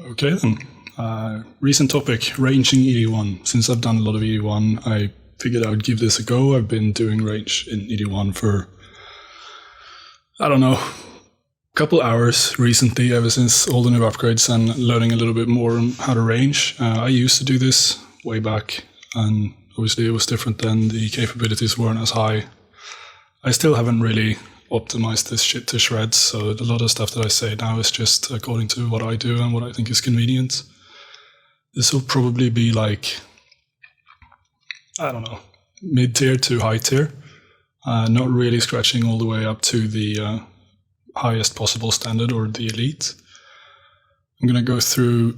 Okay then. Recent topic, range in ED1. Since I've done a lot of ED1, I figured I would give this a go. I've been doing range in ED1 for, I don't know, a couple hours recently, ever since all the new upgrades and learning a little bit more on how to range. I used to do this way back, and obviously it was different then. The capabilities weren't as high. I still haven't really optimized this shit to shreds, so a lot of stuff that I say now is just according to what I do and what I think is convenient. This will probably be like, I don't know, mid-tier to high-tier, not really scratching all the way up to the highest possible standard or the elite. I'm going to go through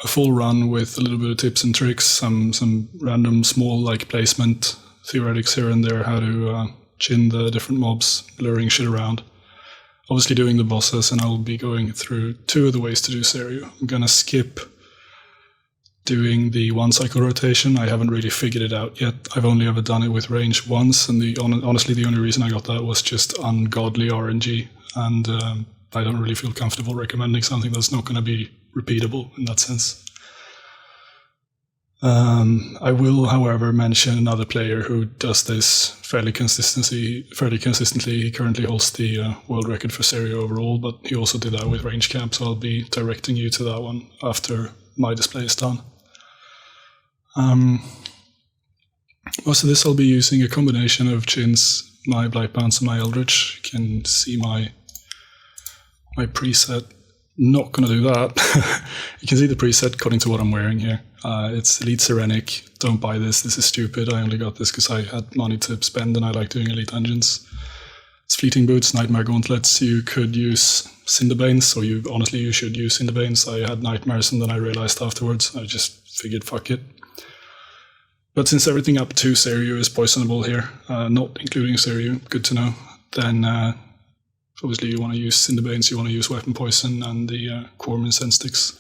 a full run with a little bit of tips and tricks, some random small like placement theoretics here and there, how to chin the different mobs, luring shit around. Obviously doing the bosses, and I'll be going through two of the ways to do Serio. I'm gonna skip doing the one cycle rotation. I haven't really figured it out yet. I've only ever done it with range once, and honestly the only reason I got that was just ungodly RNG, and I don't really feel comfortable recommending something that's not going to be repeatable in that sense. I will, however, mention another player who does this fairly consistently. He currently holds the world record for Serio overall, but he also did that with range camp, so I'll be directing you to that one after my display is done. Most of this I'll be using a combination of chins, my Blightbounce and my Eldritch. You can see my preset. Not going to do that. You can see the preset according to what I'm wearing here. It's Elite Serenic. Don't buy this. This is stupid. I only got this because I had money to spend and I like doing Elite Engines. It's Fleeting Boots, Nightmare Gauntlets. You could use Cinderbanes, or you should use Cinderbanes. I had Nightmares and then I realized afterwards. I just figured fuck it. But since everything up to Serio is poisonable here, not including Serio, good to know, then obviously you want to use Cinderbanes, you want to use Weapon Poison and the Quorum Incense sticks.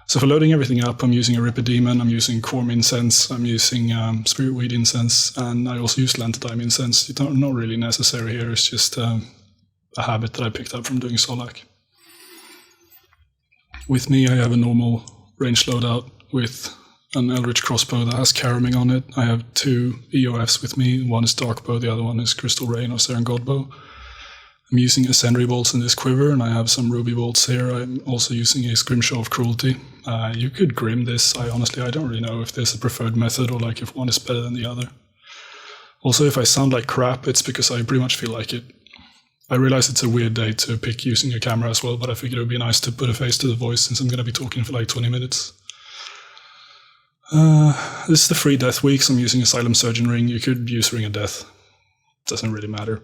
So for loading everything up, I'm using a Ripper Demon, I'm using Quorum Incense, I'm using Spirit Weed Incense, and I also use Lantadime Incense. It's not really necessary here, it's just a habit that I picked up from doing Solak. With me, I have a normal range loadout with an Eldritch Crossbow that has Caraming on it. I have two EOFs with me, one is Darkbow, the other one is Crystal Rain or Seren Godbow. I'm using Ascendary Bolts in this quiver, and I have some Ruby Bolts here. I'm also using a Scrimshaw of Cruelty. You could Grim this. I don't really know if there's a preferred method or like if one is better than the other. Also, if I sound like crap, it's because I pretty much feel like it. I realize it's a weird day to pick using a camera as well, but I figured it would be nice to put a face to the voice since I'm going to be talking for like 20 minutes. This is the free Death Week, so I'm using Asylum Surgeon Ring. You could use Ring of Death. Doesn't really matter.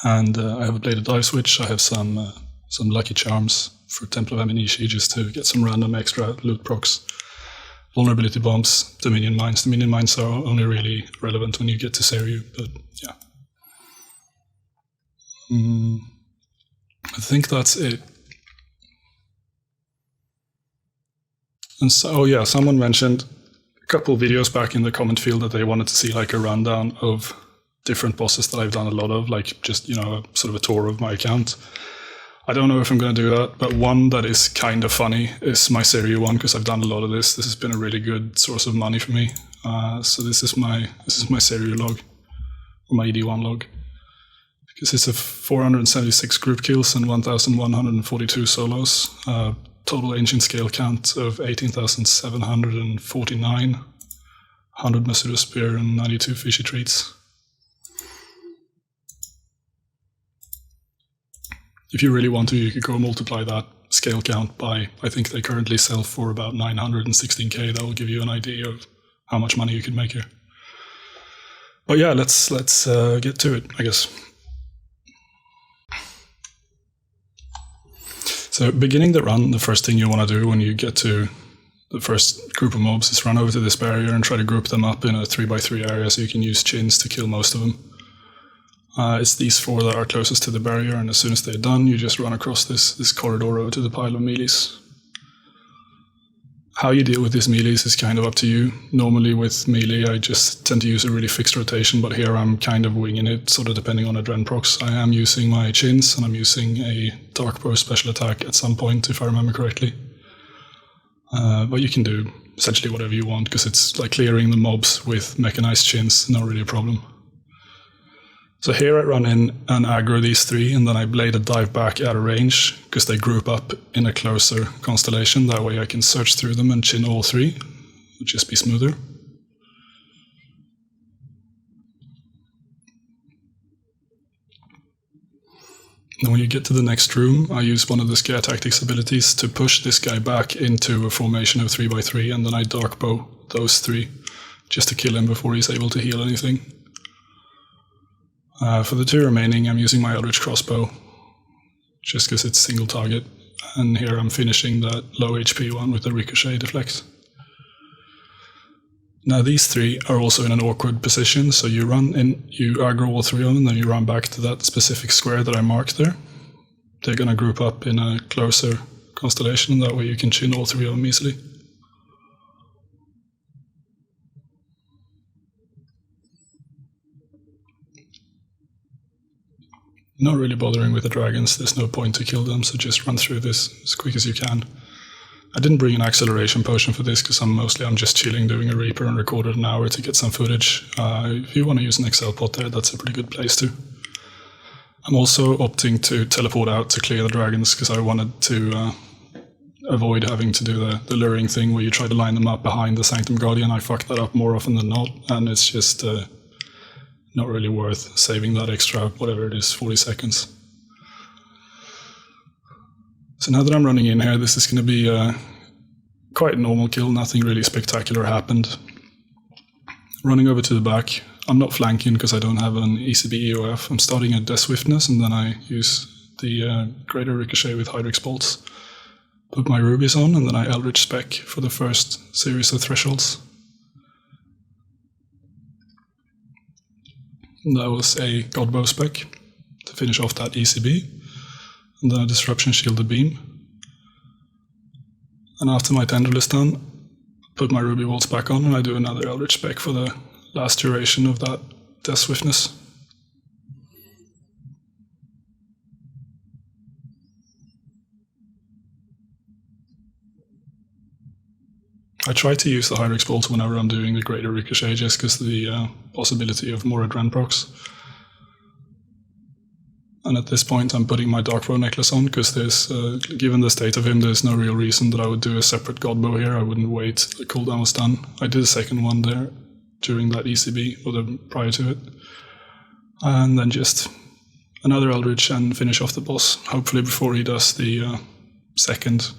And I have a Bladed Dive Switch. I have some Lucky Charms for Temple of Aminishi just to get some random extra loot procs. Vulnerability Bombs, Dominion Mines. Dominion Mines are only really relevant when you get to Serio, but yeah. I think that's it. And so, oh yeah, someone mentioned a couple of videos back in the comment field that they wanted to see like a rundown of different bosses that I've done a lot of, like just, sort of a tour of my account. I don't know if I'm going to do that, but one that is kind of funny is my Serio one, because I've done a lot of this. This has been a really good source of money for me. So this is my Serio log, or my ED1 log, because it's a 476 group kills and 1,142 solos. Total ancient scale count of 18,749, 100 Masuda Spear and 92 Fishy Treats. If you really want to, you could go multiply that scale count by, I think they currently sell for about 916k. That will give you an idea of how much money you could make here. But yeah, let's get to it, I guess. So beginning the run, the first thing you want to do when you get to the first group of mobs is run over to this barrier and try to group them up in a 3x3 area so you can use chins to kill most of them. It's these four that are closest to the barrier, and as soon as they're done, you just run across this corridor over to the pile of melees. How you deal with these melees is kind of up to you. Normally with melee, I just tend to use a really fixed rotation, but here I'm kind of winging it, sort of depending on Adren procs. I am using my chins, and I'm using a dark bow special attack at some point, if I remember correctly. But you can do essentially whatever you want, because it's like clearing the mobs with mechanized chins, not really a problem. So here I run in and aggro these three, and then I blade a dive back out of range, because they group up in a closer constellation. That way I can search through them and chin all three. Would just be smoother. Then when you get to the next room, I use one of the Scare Tactics abilities to push this guy back into a formation of 3x3, and then I dark bow those three, just to kill him before he's able to heal anything. For the two remaining, I'm using my Eldritch Crossbow, just because it's single target, and here I'm finishing that low HP one with the Ricochet Deflect. Now these three are also in an awkward position, so you run in, you aggro all three of them, and then you run back to that specific square that I marked there. They're going to group up in a closer constellation, and that way you can chin all three of them easily. Not really bothering with the dragons, there's no point to kill them, so just run through this as quick as you can. I didn't bring an acceleration potion for this because I'm just chilling doing a Reaper and recorded an hour to get some footage. If you want to use an Excel pot there, that's a pretty good place to. I'm also opting to teleport out to clear the dragons because I wanted to avoid having to do the luring thing where you try to line them up behind the Sanctum Guardian. I fuck that up more often than not, and it's just not really worth saving that extra, whatever it is, 40 seconds. So now that I'm running in here, this is going to be quite a normal kill, nothing really spectacular happened. Running over to the back, I'm not flanking because I don't have an ECB EOF. I'm starting at Death Swiftness, and then I use the Greater Ricochet with Hydrix Bolts. Put my rubies on, and then I Eldritch Spec for the first series of thresholds. And that was a Godbow spec to finish off that ECB, and then a Disruption Shielded Beam. And after my Tendril is done, put my Ruby Bolts back on, and I do another Eldritch spec for the last duration of that Death Swiftness. I try to use the Hydrix Bolts whenever I'm doing the Greater Ricochet, just because the possibility of more Adren procs. And at this point I'm putting my Dark Bow necklace on, because there's, given the state of him, there's no real reason that I would do a separate Godbow here. I wouldn't wait till the cooldown was done. I did a second one there during that ECB, or prior to it. And then just another Eldritch and finish off the boss, hopefully before he does the second,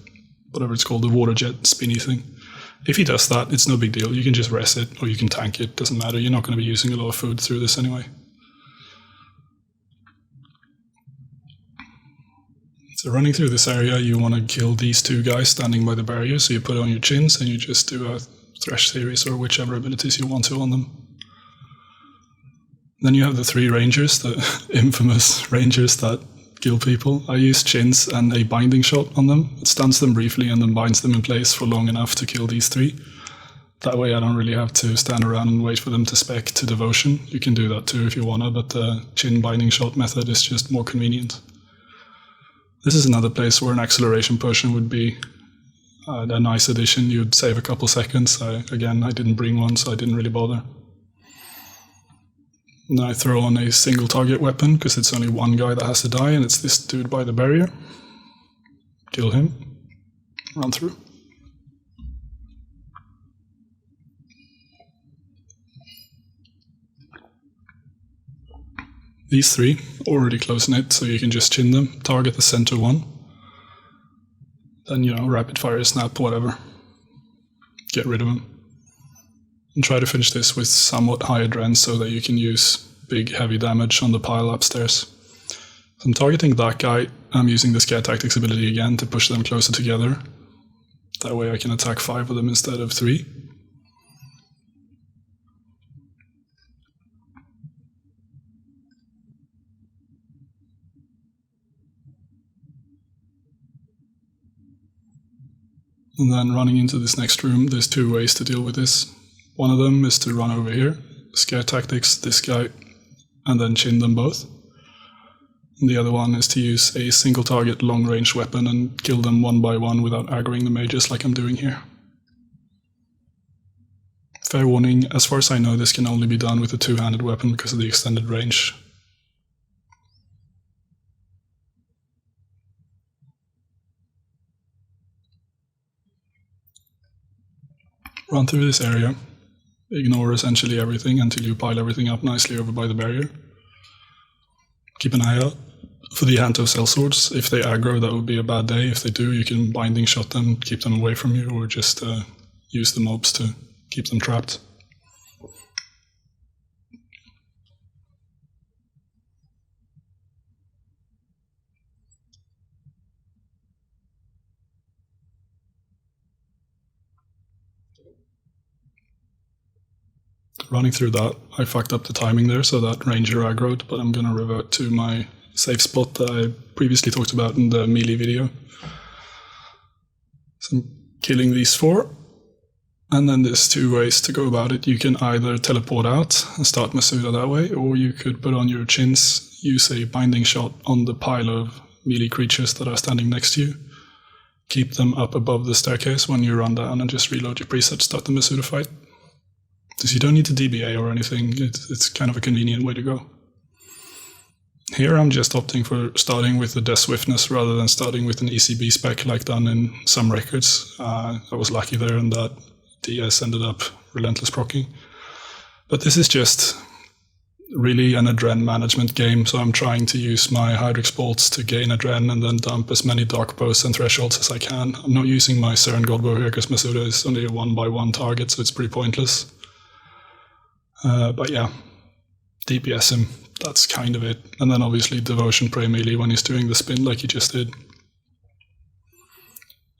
whatever it's called, the water jet spinny thing. If he does that, it's no big deal. You can just rest it, or you can tank it, doesn't matter. You're not going to be using a lot of food through this anyway. So running through this area, you want to kill these two guys standing by the barrier, so you put on your chins and you just do a Thresh series or whichever abilities you want to on them. Then you have the three rangers, the infamous rangers that kill people. I use chins and a binding shot on them. It stuns them briefly and then binds them in place for long enough to kill these three. That way I don't really have to stand around and wait for them to spec to devotion. You can do that too if you wanna, but the chin binding shot method is just more convenient. This is another place where an acceleration potion would be a nice addition. You'd save a couple seconds. Again, I didn't bring one, so I didn't really bother. And I throw on a single target weapon, because it's only one guy that has to die, and it's this dude by the barrier. Kill him. Run through. These three, already close knit, so you can just chin them, target the center one. Then, rapid fire, snap, whatever. Get rid of them. And try to finish this with somewhat high adren so that you can use big heavy damage on the pile upstairs. So I'm targeting that guy. I'm using the Scare Tactics ability again to push them closer together. That way I can attack 5 of them instead of 3. And then running into this next room, there's two ways to deal with this. One of them is to run over here, scare tactics this guy, and then chin them both. And the other one is to use a single target long range weapon and kill them one by one without aggroing the mages like I'm doing here. Fair warning, as far as I know, this can only be done with a two-handed weapon because of the extended range. Run through this area, ignore essentially everything until you pile everything up nicely over by the barrier. Keep an eye out for the Hanto sellswords. If they aggro, that would be a bad day. If they do, you can binding shot them, keep them away from you, or just use the mobs to keep them trapped. Running through that, I fucked up the timing there, so that ranger aggroed, but I'm going to revert to my safe spot that I previously talked about in the melee video. So I'm killing these four, and then there's two ways to go about it. You can either teleport out and start Masuda that way, or you could put on your chins, use a binding shot on the pile of melee creatures that are standing next to you, keep them up above the staircase when you run down, and just reload your preset, start the Masuda fight. Because you don't need to DBA or anything, it's kind of a convenient way to go. Here I'm just opting for starting with the Death Swiftness rather than starting with an ECB spec like done in some records. I was lucky there in that DS ended up relentless proccing. But this is just really an adren management game, so I'm trying to use my Hydrix bolts to gain adren and then dump as many dark bows and thresholds as I can. I'm not using my Seren Godbow here because Masuda is only a 1x1 target, so it's pretty pointless. But yeah, DPS him, that's kind of it. And then obviously Devotion Prey melee when he's doing the spin like he just did.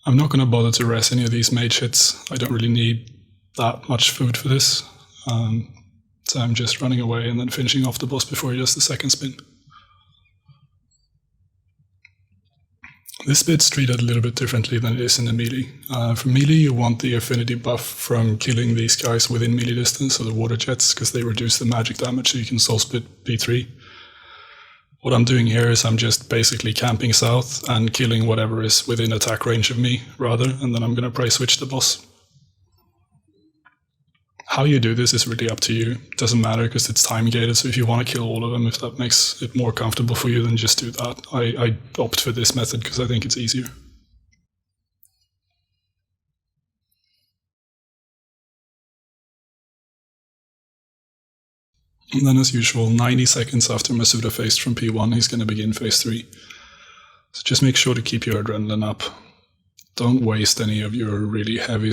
I'm not going to bother to res any of these mage hits. I don't really need that much food for this. So I'm just running away and then finishing off the boss before he does the second spin. This bit's treated a little bit differently than it is in the melee. For melee, you want the affinity buff from killing these guys within melee distance, so the water jets, because they reduce the magic damage so you can soul split P3. What I'm doing here is I'm just basically camping south and killing whatever is within attack range of me, rather, and then I'm going to prey switch the boss. How you do this is really up to you. It doesn't matter because it's time gated, so if you want to kill all of them, if that makes it more comfortable for you, then just do that. I opt for this method because I think it's easier. And then as usual, 90 seconds after Masuda phased from P1, he's going to begin phase 3. So just make sure to keep your adrenaline up. Don't waste any of your really heavy,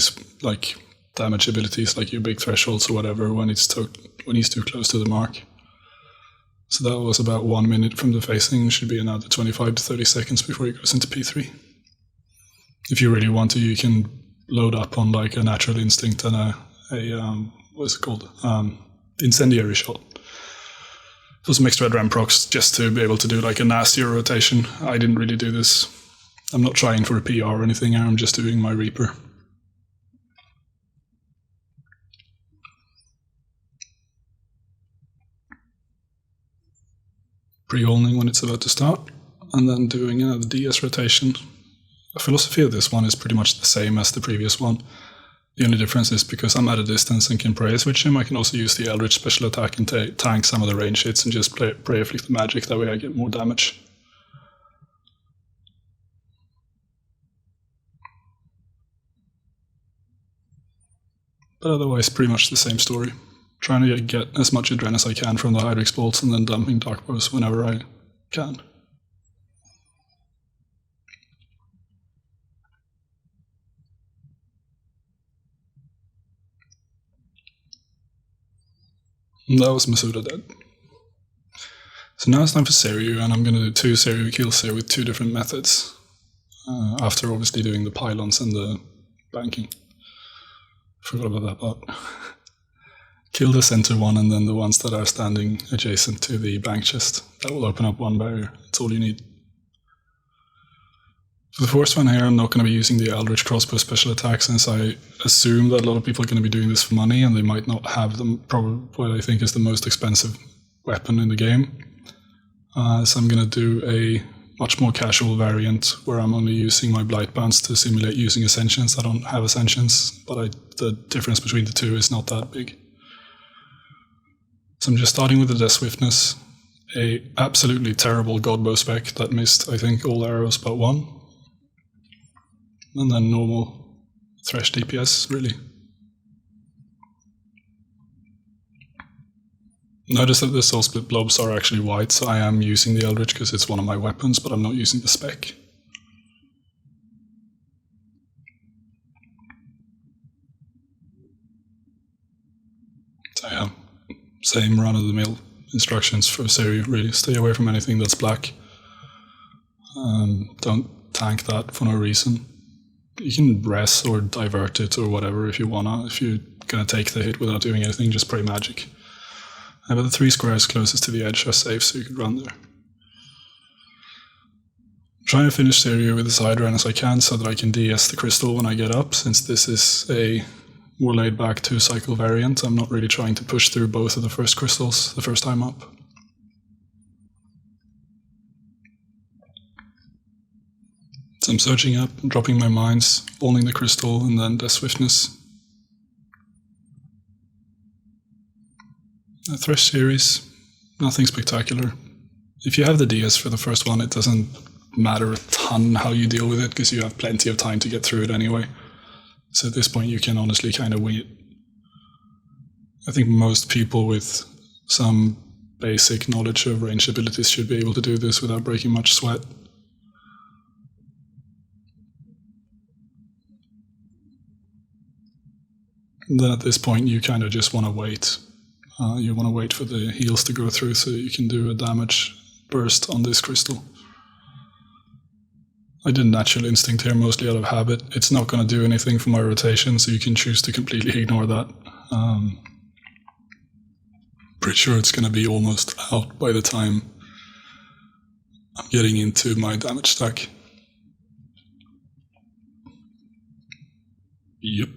damage abilities like your big thresholds or whatever when he's too close to the mark. So that was about 1 minute from the phasing. Should be another 25 to 30 seconds before he goes into P3. If you really want to, you can load up on like a natural instinct and what's it called? Incendiary shot. For some extra adren procs just to be able to do like a nastier rotation. I didn't really do this. I'm not trying for a PR or anything here, I'm just doing my Reaper. Pre-holding when it's about to start, and then doing another DS rotation. The philosophy of this one is pretty much the same as the previous one. The only difference is because I'm at a distance and can Prayer Switch him, I can also use the Eldritch special attack and tank some of the range hits and just Prayer Flick the magic, that way I get more damage. But otherwise, pretty much the same story. Trying to get as much adren as I can from the Hydrix bolts and then dumping dark bows whenever I can. And that was Masuda dead. So now it's time for Seiryu, and I'm going to do 2 Seiryu kills here with 2 different methods. After obviously doing the pylons and the banking. Forgot about that part. Kill the center one and then the ones that are standing adjacent to the bank chest. That will open up 1 barrier. That's all you need. For the first one here, I'm not going to be using the Eldritch Crossbow special attack, since I assume that a lot of people are going to be doing this for money and they might not have probably what I think is the most expensive weapon in the game. So I'm going to do a much more casual variant where I'm only using my Blight Bounce to simulate using Ascensions. I don't have Ascensions, but the difference between the two is not that big. So I'm just starting with the Death Swiftness, a absolutely terrible Godbow spec that missed, I think, all arrows but one. And then normal Thresh DPS, really. Notice that the Soul Split blobs are actually white, so I am using the Eldritch because it's one of my weapons, but I'm not using the spec. So yeah, same run-of-the-mill instructions for Siri, really. Stay away from anything that's black. Don't tank that for no reason. You can res or divert it or whatever if you wanna. If you're gonna take the hit without doing anything, just pray magic. But the 3 squares closest to the edge are safe, so you could run there. I'm trying to finish the area with as high run as I can so that I can DS the crystal when I get up, since this is a more laid back 2-cycle variant. I'm not really trying to push through both of the first crystals the first time up. So I'm searching up, dropping my mines, holding the crystal, and then the swiftness. The Thresh series, nothing spectacular. If you have the DS for the first one, it doesn't matter a ton how you deal with it, because you have plenty of time to get through it anyway. So at this point you can honestly kind of wing it. I think most people with some basic knowledge of ranged abilities should be able to do this without breaking much sweat. And then at this point you kind of just want to wait. You want to wait for the heals to go through so you can do a damage burst on this crystal. I did Natural Instinct here mostly out of habit. It's not going to do anything for my rotation, so you can choose to completely ignore that. Pretty sure it's going to be almost out by the time I'm getting into my damage stack. Yep.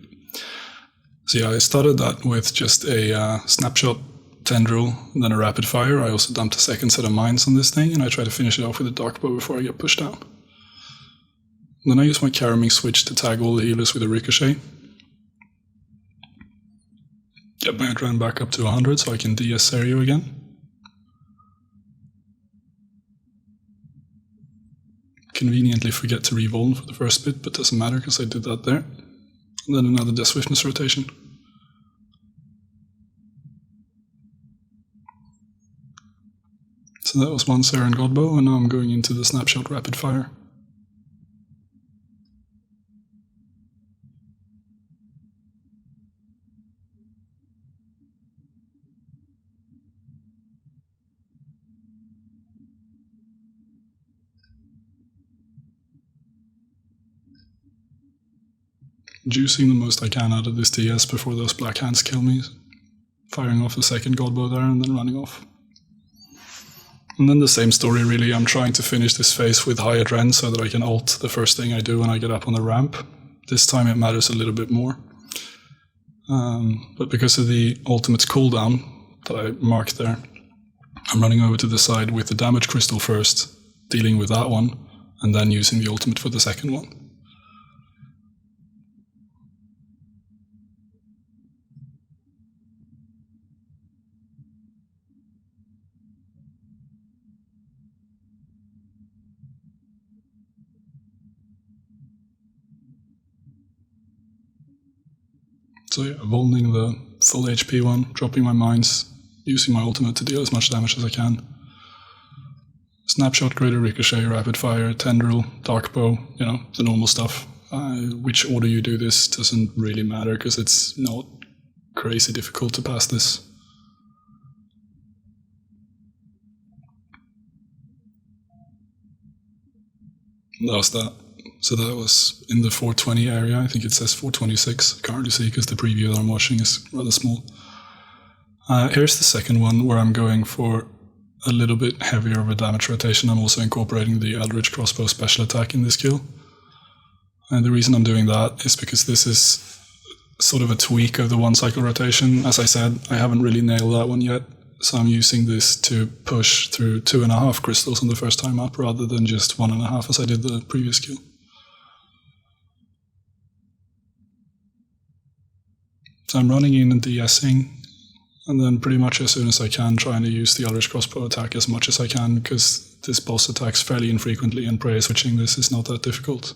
So yeah, I started that with just a snapshot tendril, and then a rapid fire. I also dumped a second set of mines on this thing, and I try to finish it off with a dark bow before I get pushed down. Then I use my Caraming switch to tag all the healers with a ricochet. Get my adrenaline back up to 100 so I can DS Serio again. Conveniently forget to revolve for the first bit, but doesn't matter because I did that there. And then another Death Swiftness rotation. So that was one Saren Godbow, and now I'm going into the Snapshot Rapid Fire. Juicing the most I can out of this DS before those black hands kill me. Firing off a second Godbow there and then running off. And then the same story really. I'm trying to finish this phase with high adren so that I can ult the first thing I do when I get up on the ramp. This time it matters a little bit more. But because of the ultimate's cooldown that I marked there, I'm running over to the side with the damage crystal first, dealing with that one, and then using the ultimate for the second one. So yeah, holding the full HP one, dropping my mines, using my ultimate to deal as much damage as I can. Snapshot, Greater Ricochet, Rapid Fire, Tendril, Dark Bow, you know, the normal stuff. Which order you do this doesn't really matter because it's not crazy difficult to pass this. That was that. So that was in the 420 area. I think it says 426. I can't really see because the preview that I'm watching is rather small. Here's the second one where I'm going for a little bit heavier of a damage rotation. I'm also incorporating the Eldritch Crossbow special attack in this kill. And the reason I'm doing that is because this is sort of a tweak of the 1 cycle rotation. As I said, I haven't really nailed that one yet. So I'm using this to push through 2.5 crystals on the first time up rather than just 1.5 as I did the previous kill. So I'm running in and de-essing, and then pretty much as soon as I can trying to use the Eldritch Crossbow attack as much as I can, because this boss attacks fairly infrequently and prayer switching this is not that difficult.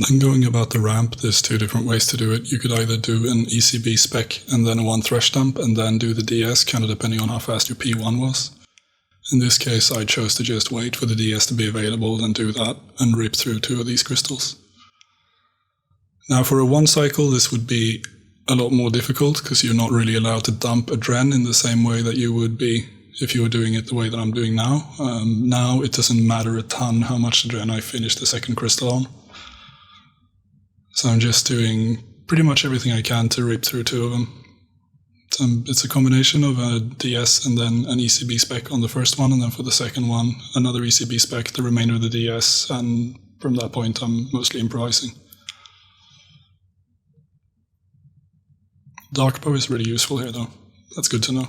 Then going about the ramp, there's 2 different ways to do it. You could either do an ECB spec and then a 1 thresh dump and then do the DS, kind of depending on how fast your P1 was. In this case, I chose to just wait for the DS to be available and do that and rip through 2 of these crystals. Now for a 1 cycle, this would be a lot more difficult because you're not really allowed to dump a Dren in the same way that you would be if you were doing it the way that I'm doing now. Now it doesn't matter a ton how much Dren I finish the second crystal on. So I'm just doing pretty much everything I can to rip through 2 of them. So it's a combination of a DS and then an ECB spec on the first one, and then for the second one, another ECB spec, the remainder of the DS, and from that point I'm mostly improvising. Dark Bow is really useful here though. That's good to know.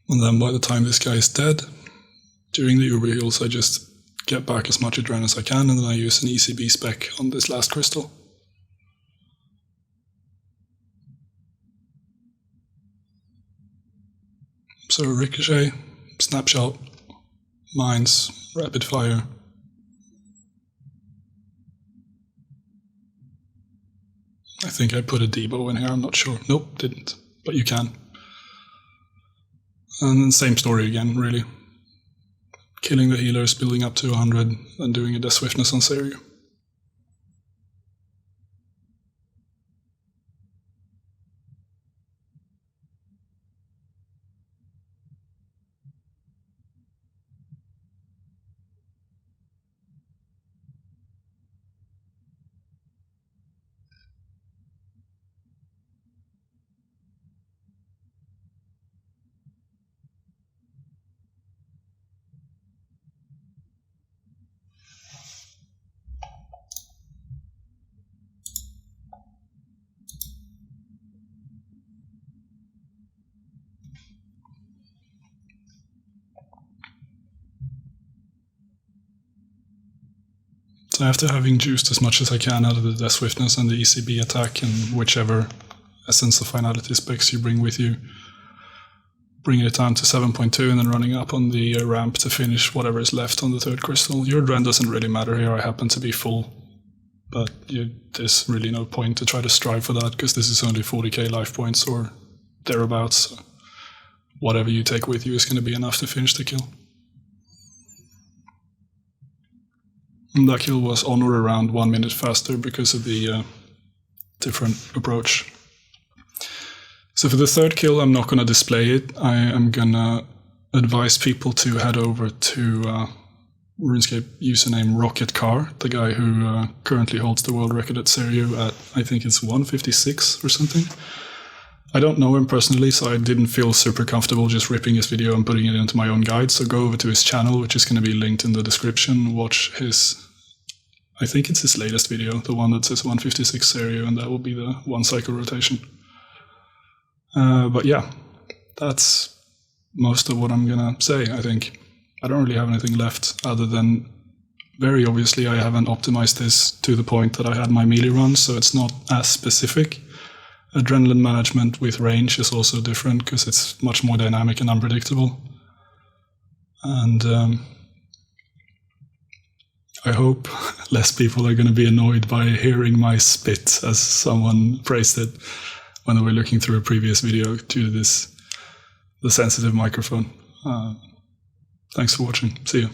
And then by the time this guy is dead, during the Uber heals, I just get back as much Adren as I can, and then I use an ECB spec on this last crystal. So Ricochet, Snapshot, Mines, Rapid Fire. I think I put a Debo in here, I'm not sure. Nope, didn't, but you can. And then same story again, really. Killing the healers, building up to 100, and doing a Death Swiftness on Serio. So after having juiced as much as I can out of the Death Swiftness and the ECB attack and whichever Essence of Finality specs you bring with you, bringing it down to 7.2 and then running up on the ramp to finish whatever is left on the third crystal. Your Adren doesn't really matter here, I happen to be full, but there's really no point to try to strive for that because this is only 40k life points or thereabouts, so whatever you take with you is going to be enough to finish the kill. And that kill was on or around 1 minute faster because of the different approach. So for the third kill, I'm not going to display it. I am going to advise people to head over to RuneScape username Rocket Car, the guy who currently holds the world record at Serio at, I think it's 156 or something. I don't know him personally, so I didn't feel super comfortable just ripping his video and putting it into my own guide. So go over to his channel, which is going to be linked in the description. Watch his, I think it's his latest video, the one that says 156 Serio, and that will be the 1 cycle rotation. But yeah, that's most of what I'm going to say, I think. I don't really have anything left other than, very obviously, I haven't optimized this to the point that I had my melee run, so it's not as specific. Adrenaline management with range is also different because it's much more dynamic and unpredictable. And I hope less people are going to be annoyed by hearing my spit, as someone phrased it when they were looking through a previous video, due to this the sensitive microphone. Thanks for watching. See you.